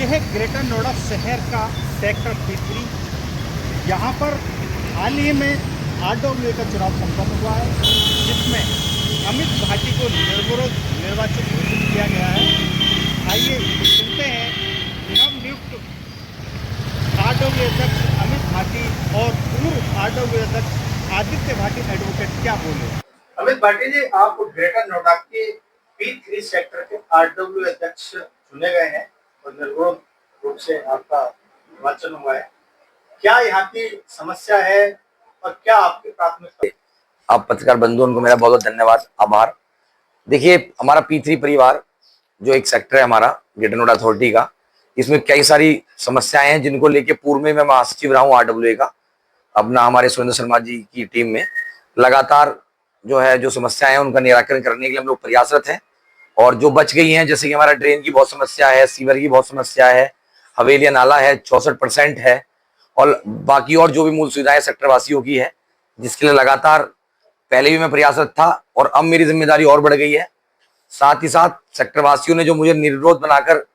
है ग्रेटर नोएडा शहर का सेक्टर P3। यहाँ पर हाल ही में RWA का चुनाव संपन्न हुआ है, जिसमें अमित भाटी को निर्विरोध निर्वाचित घोषित किया गया है। आइए सुनते हैं नवनियुक्त RWA अध्यक्ष अमित भाटी और पूर्व RWA अध्यक्ष आदित्य भाटी एडवोकेट क्या बोले। अमित भाटी जी, आप ग्रेटर नोएडा के P3 सेक्टर के RWA अध्यक्ष चुने गए हैं और निर्विरोध रूप से आपका निर्वाचन हुआ है। क्या यहाँ की समस्या है और क्या आपकी प्राथमिकता है? आप पत्रकार बंधुओं को मेरा बहुत बहुत धन्यवाद, आभार। देखिए, हमारा P3 परिवार जो एक सेक्टर है हमारा ग्रेटर नोएडा अथॉरिटी का, इसमें कई सारी समस्याएं हैं जिनको लेके पूर्व में मैं महासचिव रहा हूँ RWA का। अपना हमारे सुरेंद्र शर्मा जी की टीम में लगातार जो समस्याएं हैं उनका निराकरण करने के लिए हम लोग प्रयासरत हैं। और जो बच गई हैं, जैसे कि हमारा ड्रेन की बहुत समस्या है, सीवर की बहुत समस्या है, हवेलिया नाला है 64% है, और बाकी और जो भी मूल सुविधाएं सेक्टर वासियों की है, जिसके लिए लगातार पहले भी मैं प्रयासरत था और अब मेरी जिम्मेदारी और बढ़ गई है। साथ ही साथ सेक्टर वासियों ने जो मुझे निर्विरोध बनाकर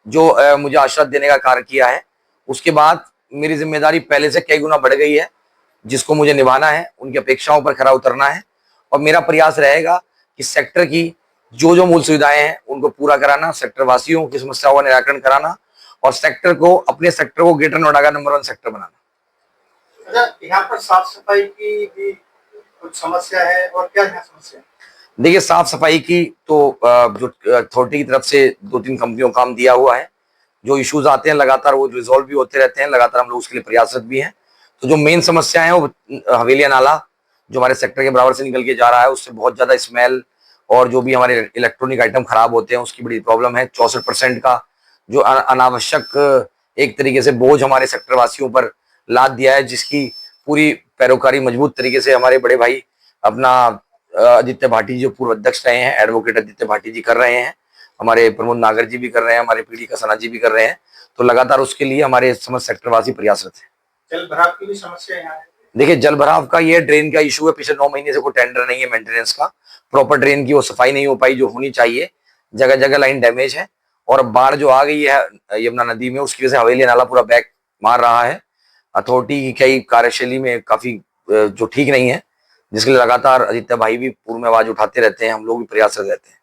जो मुझे आश्वासन देने का कार्य किया है, उसके बाद मेरी जिम्मेदारी पहले से कई गुना बढ़ गई है, जिसको मुझे निभाना है, उनकी अपेक्षाओं पर खरा उतरना है। और मेरा प्रयास रहेगा कि सेक्टर की जो मूल सुविधाएं हैं उनको पूरा कराना, सेक्टर वासियों की समस्याओं का निराकरण कराना और अपने सेक्टर को ग्रेटर नोएडा का नंबर 1 सेक्टर बनाना। अच्छा, यहाँ पर साफ सफाई की भी कुछ समस्या है और क्या यहाँ समस्या है? देखिए, साफ सफाई की तो जो अथॉरिटी की तरफ से 2-3 कंपनियों को काम दिया हुआ है। जो इश्यूज आते हैं लगातार वो रिजॉल्व भी होते रहते हैं, लगातार हम लोग उसके लिए प्रयासरत भी हैं। तो जो मेन समस्या है वो हवेलिया नाला जो हमारे सेक्टर के बराबर से निकल के जा रहा है, उससे बहुत ज्यादा स्मेल और जो भी हमारे इलेक्ट्रॉनिक आइटम खराब होते हैं उसकी बड़ी प्रॉब्लम है। 64% का जो अनावश्यक एक तरीके से बोझ हमारे सेक्टर वासियों पर लाद दिया है, जिसकी पूरी पैरोकारी मजबूत तरीके से हमारे बड़े भाई अपना आदित्य भाटी जो पूर्व अध्यक्ष रहे हैं, एडवोकेट आदित्य भाटी जी कर रहे हैं, हमारे प्रमोद नागर जी भी कर रहे हैं, हमारे पीडी कसना जी भी कर रहे हैं। तो लगातार उसके लिए हमारे समस्त सेक्टरवासी प्रयासरत है। जल भराव की भी समस्या यहाँ है? देखिए, जल भराव का ये ड्रेन का इशू है, पिछले 9 महीने से कोई टेंडर नहीं है मेंटेनेंस का। प्रॉपर ड्रेन की वो सफाई नहीं हो पाई जो होनी चाहिए, जगह जगह लाइन डैमेज है। और बाढ़ जो आ गई है यमुना नदी में, उसकी वजह से हवेली नाला पूरा बैक मार रहा है। अथॉरिटी की कई कार्यशैली में काफी जो ठीक नहीं है, जिसके लिए लगातार आदित्य भाई भी पूर्व में आवाज उठाते रहते हैं, हम लोग भी प्रयासरत रहते हैं।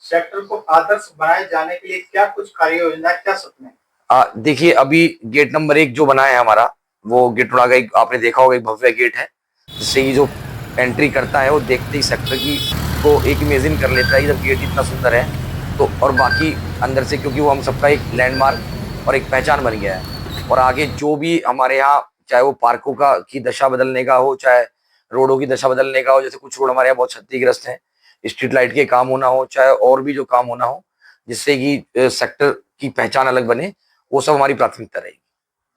सेक्टर को आदर्श बनाए जाने के लिए क्या कुछ कार्य योजना, क्या सपने? देखिए, अभी गेट नंबर 1 जो बना है हमारा, वो गेट का एक आपने देखा होगा, एक भव्य गेट है, जिससे ये जो एंट्री करता है वो देखते ही सेक्टर की को एक इमेजिन कर लेता है जब गेट इतना सुंदर है तो। और बाकी अंदर से, क्योंकि वो हम सबका एक लैंडमार्क और एक पहचान बन गया है। और आगे जो भी हमारे यहाँ, चाहे वो पार्कों का की दशा बदलने का हो, चाहे रोडों की दशा बदलने का हो, जैसे कुछ रोड हमारे यहाँ बहुत क्षतिग्रस्त हैं, स्ट्रीट लाइट के काम होना हो, चाहे और भी जो काम होना हो, जिससे कि सेक्टर की पहचान अलग बने, वो सब हमारी प्राथमिकता रहेगी।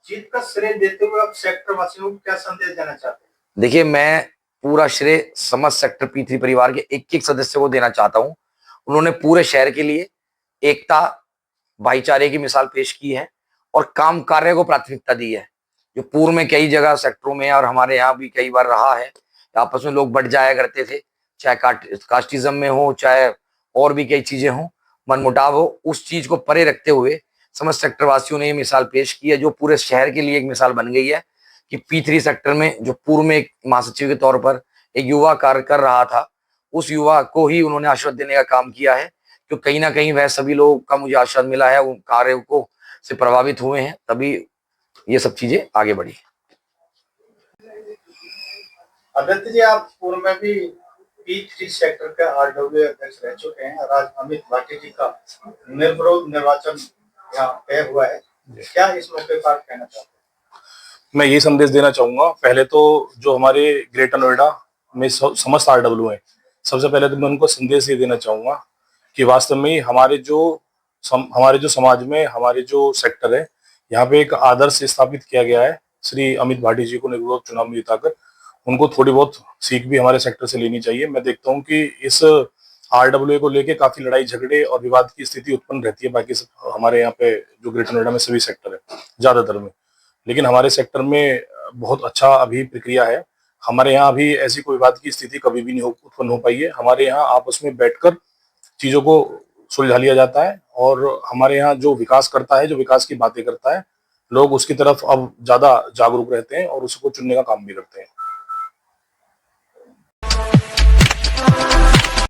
जीत का श्रेय देते हुए आप सेक्टर वासियों को क्या संदेश देना चाहते हैं? देखिए, मैं पूरा श्रेय समस्त सेक्टर P3 परिवार के एक एक सदस्य को देना चाहता हूं। उन्होंने पूरे शहर के लिए एकता, भाईचारे की मिसाल पेश की है और काम कार्य को प्राथमिकता दी है। जो पूर्व में कई जगह सेक्टरों में और हमारे यहाँ भी कई बार रहा है, आपस में लोग बढ़ जाया करते थे, चाहे कास्टिज्म में हो, चाहे और भी कई चीजें हो, मनमुटाव हो, उस चीज को परे रखते हुए समस्त सेक्टर वासियों ने ये मिसाल पेश की है, जो पूरे शहर के लिए एक मिसाल बन गई है कि P3 सेक्टर में जो पूर्व में एक महासचिव के तौर पर एक युवा कार्य कर रहा था, उस युवा को ही उन्होंने आश्वासन देने का काम किया है। क्योंकि कहीं ना कहीं वह सभी लोगों का मुझे आश्वासन मिला है, उन कार्यों को से प्रभावित हुए हैं, तभी ये सब चीजें आगे बढ़ी। आदित्य जी, आप पूर्व में भी P3 सेक्टर के RWA अध्यक्ष रह चुके हैं और आज अमित भाटी जी का निर्विरोध निर्वाचन यहाँ तय हुआ है, क्या इस मौके पर कहना चाहते हैं? मैं ये संदेश देना चाहूंगा। पहले तो जो हमारे ग्रेटर नोएडा में समस्त RWA हैं, सबसे पहले तो मैं उनको संदेश ये देना चाहूंगा कि वास्तव में हमारे जो समाज में हमारे जो सेक्टर है, यहाँ पे एक आदर्श स्थापित किया गया है। श्री अमित भाटी जी को निर्विरोध चुनाव में जिताकर उनको थोड़ी बहुत सीख भी हमारे सेक्टर से लेनी चाहिए। मैं देखता हूँ कि इस RWA को लेके काफी लड़ाई झगड़े और विवाद की स्थिति उत्पन्न रहती है बाकी हमारे यहाँ पे जो ग्रेटर नोएडा में सभी सेक्टर है ज्यादातर में, लेकिन हमारे सेक्टर में बहुत अच्छा अभी प्रक्रिया है। हमारे यहाँ अभी ऐसी कोई विवाद की स्थिति कभी भी नहीं उत्पन्न हो पाई है। हमारे यहाँ आपस में बैठकर चीजों को सुलझा लिया जाता है और हमारे यहाँ जो विकास करता है, जो विकास की बातें करता है, लोग उसकी तरफ अब ज्यादा जागरूक रहते हैं और उसको चुनने का काम भी करते हैं।